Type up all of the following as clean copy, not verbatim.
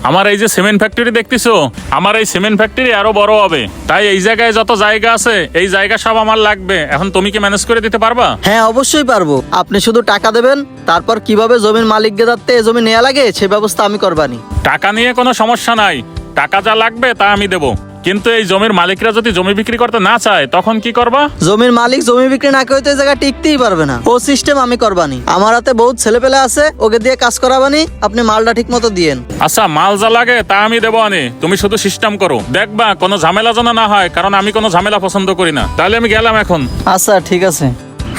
আমার এই যে সিমেন্ট ফ্যাক্টরি দেখতেছো, আমার এই সিমেন্ট ফ্যাক্টরি আরো বড় হবে, তাই এই জায়গায় যত জায়গা আছে এই জায়গা সব আমার লাগবে। এখন তুমি কি ম্যানেজ করে দিতে পারবা? হ্যাঁ অবশ্যই পারবো। আপনি শুধু টাকা দেবেন, তারপর কিভাবে জমির মালিককে যাতে এই জমি নেওয়া লাগে সে ব্যবস্থা আমি করবানি। টাকা নিয়ে কোনো সমস্যা নাই, টাকা যা লাগবে তা আমি দেবো। কিন্তু এই জমির মালিকরা যদি জমি বিক্রি করতে না চায় তখন কি করবা? জমির মালিক জমি বিক্রি না করে তো এই জায়গা টিকতেই পারবে না। ও সিস্টেম আমি করবানি। আমার হাতে বহুত ছেলে পেলে আছে, ওকে দিয়ে কাজ করাবানি। আপনি মালটা ঠিক মতো দিয়েন। আচ্ছা, মাল যা লাগে তা আমি দেবো আনে, তুমি শুধু সিস্টেম করো। দেখবা কোনো ঝামেলা যেন না হয়, কারণ আমি কোনো ঝামেলা পছন্দ করি না। তাহলে আমি গেলাম এখন। আচ্ছা ঠিক আছে।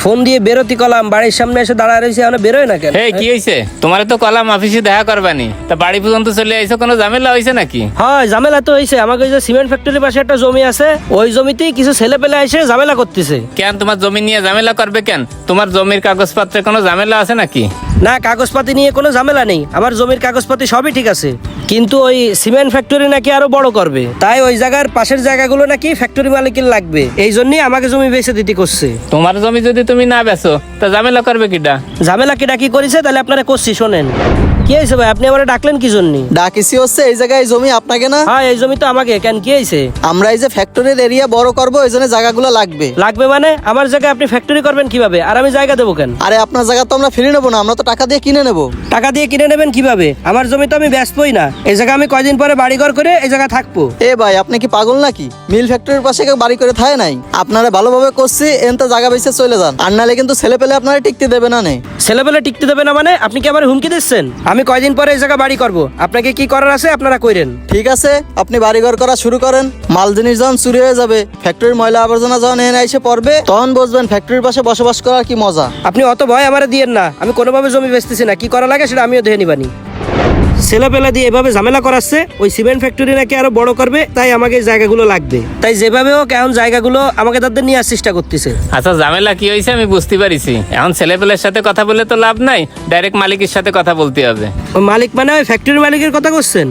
ফোন দিয়ে বেরোতি কলাম, বাড়ির সামনে এসে দাঁড়ায় রয়েছে, এখন বেরোয় না কেন? কি হয়েছে? তোমার তো কলাম অফিসে দেখা করবানি, তা বাড়ি পর্যন্ত চলে আইছো, কোনো ঝামেলা হয়েছে নাকি? হয় ঝামেলা তো হয়েছে। আমাকে ওই যে সিমেন্ট ফ্যাক্টরির পাশে একটা জমি আছে, ওই জমিতেই কিছু ছেলে পেলে এসে ঝামেলা করতেছে। কেন তোমার জমি নিয়ে ঝামেলা করবে কেন? তোমার জমির কাগজপত্রে কোনো ঝামেলা আছে নাকি? না, কাগজপাতি নিয়ে কোনো ঝামেলা নেই। আমার জমির কাগজপাতি সবই ঠিক আছে, কিন্তু ওই সিমেন্ট ফ্যাক্টরি নাকি আরো বড় করবে, তাই ওই জায়গার পাশের জায়গাগুলো নাকি ফ্যাক্টরি মালিকের লাগবে। এই জন্যই আমাকে জমি বেচে দিতে করছে। তোমার জমি যদি তুমি না বেচো তা ঝামেলা করবে কিটা? ঝামেলা কেটা কি করেছে তাহলে আপনারা করছি শোনেন। কি হয়েছে ভাই, আপনি আমার ডাকলেন কি জন্য? ডাকিসি হচ্ছে এই জায়গায় জমি আপনাকে না? হ্যাঁ, এই জমি তো আমাকে। কেন, কি হয়েছে? আমরা এই যে ফ্যাক্টরির এরিয়া বড় করবো, এই জন্য জায়গাগুলো লাগবে। লাগবে মানে? আমার জায়গায় আপনি ফ্যাক্টরি করবেন কিভাবে, আর আমি জায়গা দেবো কেন? আরে আপনার জায়গা তো আমরা ফিরে নেবো না, আমরা তো টাকা দিয়ে কিনে নেবো। টাকা দিয়ে কিনে নেবেন কিভাবে? আমার জমি তো আমি ব্যস্তই না। এই জায়গা আমি কয়দিন পরে বাড়িঘর করে এই জায়গা থাকবো। এ ভাই, আপনি কি পাগল নাকি? মিল ফ্যাক্টরির পাশে কেউ বাড়ি করে থাকে নাই? আপনারা ভালোভাবে করছি, এনতে জায়গা বেঁচে চলে যান, আর নাহলে কিন্তু ছেলে পেলে আপনারা টিকতে দেবে না। ছেলেবেলে টিকতে দেবে না মানে? আপনি কি আমার হুমকি দিচ্ছেন? আমি কয়দিন পরে এই জায়গা বাড়ি করবো, আপনাকে কি করার আছে আপনারা কইরেন। ঠিক আছে, আপনি বাড়িঘর করা শুরু করেন। মাল জিনিস যখন চুরি হয়ে যাবে, ফ্যাক্টরির ময়লা আবর্জনা যখন এনে এসে পড়বে, তখন বুঝবেন ফ্যাক্টরির পাশে বসবাস করার কি মজা। আপনি অত ভয় আমারে দিয়েন না। আমি কোনোভাবে জমি বেচতেছি না, কি করা লাগে সেটা আমিও দেখে নিবানি। ছেলেপেলা দিয়ে এভাবে ঝামেলা করাচ্ছে। ওই সিমেন্ট ফ্যাক্টরি নাকি আরো বড় করবে, তাই আমাকে এই জায়গাগুলো লাগবে। তাই যেভাবে হোক এখন জায়গাগুলো আমাকে তাদের নিয়ে আসার চেষ্টা করতেছে। আচ্ছা, ঝামেলা কি হয়েছে আমি বুঝতে পারিছি। এখন ছেলেপেলের সাথে কথা বলে তো লাভ নাই, ডাইরেক্ট মালিকের সাথে কথা বলতে হবে। ওই মালিক মানে ওই ফ্যাক্টরি মালিকের কথা করছেন?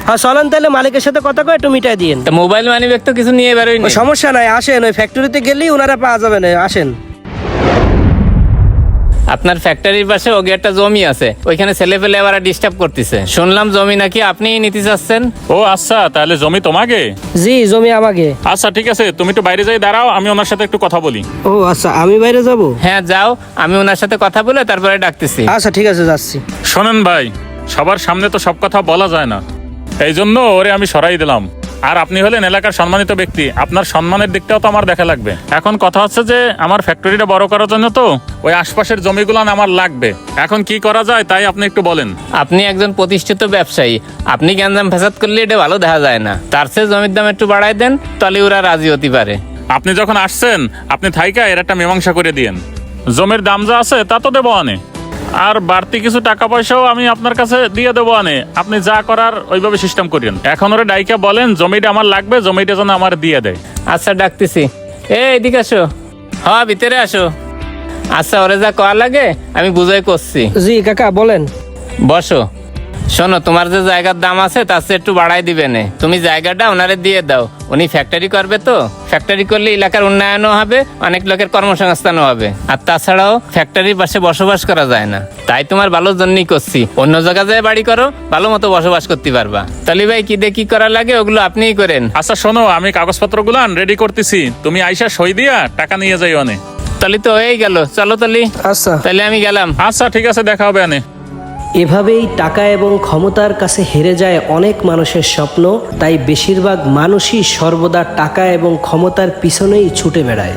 হ্যাঁ চলেন তাহলে মালিকের সাথে কথা কয়ে একটু মিটাই দিয়েন। তা মোবাইল মানি ব্যাগ তো কিছু নিয়ে বেরোয়নি। ওই সমস্যা নাই, আসেন। ওই ফ্যাক্টরিতে গেলেই ওনারা পাওয়া যাবে না, আসেন। আপনার ফ্যাক্টরির পাশে ওগে একটা জমি আছে, ওইখানে ছেলে পেলে আবার ডিস্টার্ব করতেছে। শুনলাম জমি নাকি আপনিই নিতে চাচ্ছেন। ও আচ্ছা, তাহলে জমি তোমাকে? জি, জমি আমাকে। আচ্ছা ঠিক আছে, তুমি একটু বাইরে যাই দাঁড়াও, আমি ওনার সাথে একটু কথা বলি। ও আচ্ছা, আমি বাইরে যাব? হ্যাঁ যাও, আমি ওনার সাথে কথা বলে তারপরে ডাকতেছি। আচ্ছা ঠিক আছে, যাচ্ছি। শোনেন ভাই, সবার সামনে তো সব কথা বলা যায় না, এই জন্য ওরে আমি সরাই দিলাম। আর আপনি হলেন এলাকার সম্মানিত ব্যক্তি, আপনার সম্মানের দিকটাও তো আমার দেখা লাগবে। এখন কথা হচ্ছে যে আমার ফ্যাক্টরিটা বড় করার জন্য তো ওই আশপাশের জমিগুলো আমার লাগবে। এখন কি করা যায় তাই আপনি একটু বলেন। আপনি একজন প্রতিষ্ঠিত ব্যবসায়ী, আপনি গ্যাঞ্জাম ফেসাদ করলে এটা ভালো দেখা যায় না। তার চেয়ে জমির দাম একটু বাড়াই দেন, তাহলে ওরা রাজি হতে পারে। আপনি যখন আসছেন, আপনি থাইকা এর একটা মীমাংসা করে দিয়েন। জমির দাম যা আছে তা তো দেবো আনে, আর বাড়তি কিছু টাকা পয়সাও আমি আপনার কাছে দিয়ে দেবো আনে। আপনি যা করার ওইভাবে সিস্টেম করেন। এখন ওরা ডাইকা বলেন জমিটা আমার লাগবে, জমিটা যেন আমার দিয়ে দেয়। আচ্ছা ডাকতেছি। এদিকে আসো। হ্যাঁ ভিতরে আসো। আচ্ছা, ওরে যা কয়া লাগে আমি বুঝাই করছি। জি কাকা বলেন। বসো। শোনো, তোমার যে জায়গার দাম আছে তার চেয়ে একটু বাড়াই দিবে নে। তুমি জায়গাটা ওনারে দিয়ে দাও, উনি ফ্যাক্টরি করবে তো। ফ্যাক্টরি করলে এলাকার উন্নয়নও হবে, অনেক লোকের কর্মসংস্থানও হবে। আর তাছাড়াও ফ্যাক্টরির পাশে বসবাস করা যায় না, তাই তোমার ভালোর জন্যই করছি। অন্য জায়গায় যায় বাড়ি করো, ভালো মতো বসবাস করতে পারবা। তাহলে ভাই কি দিয়ে কি করা লাগে ওগুলো আপনিই করেন। আচ্ছা শোনো, আমি কাগজপত্রগুলো রেডি করতেছি, তুমি আইসা সই দিয়া টাকা নিয়ে যাই অনে। তাহলে তো হয়েই গেল, চলো তাহলে। আচ্ছা তাহলে আমি গেলাম। আচ্ছা ঠিক আছে, দেখা হবে আনে। এভাবেই টাকা এবং ক্ষমতার কাছে হেরে যায় অনেক মানুষের স্বপ্ন। তাই বেশিরভাগ মানুষই সর্বদা টাকা এবং ক্ষমতার পিছনেই ছুটে বেড়ায়।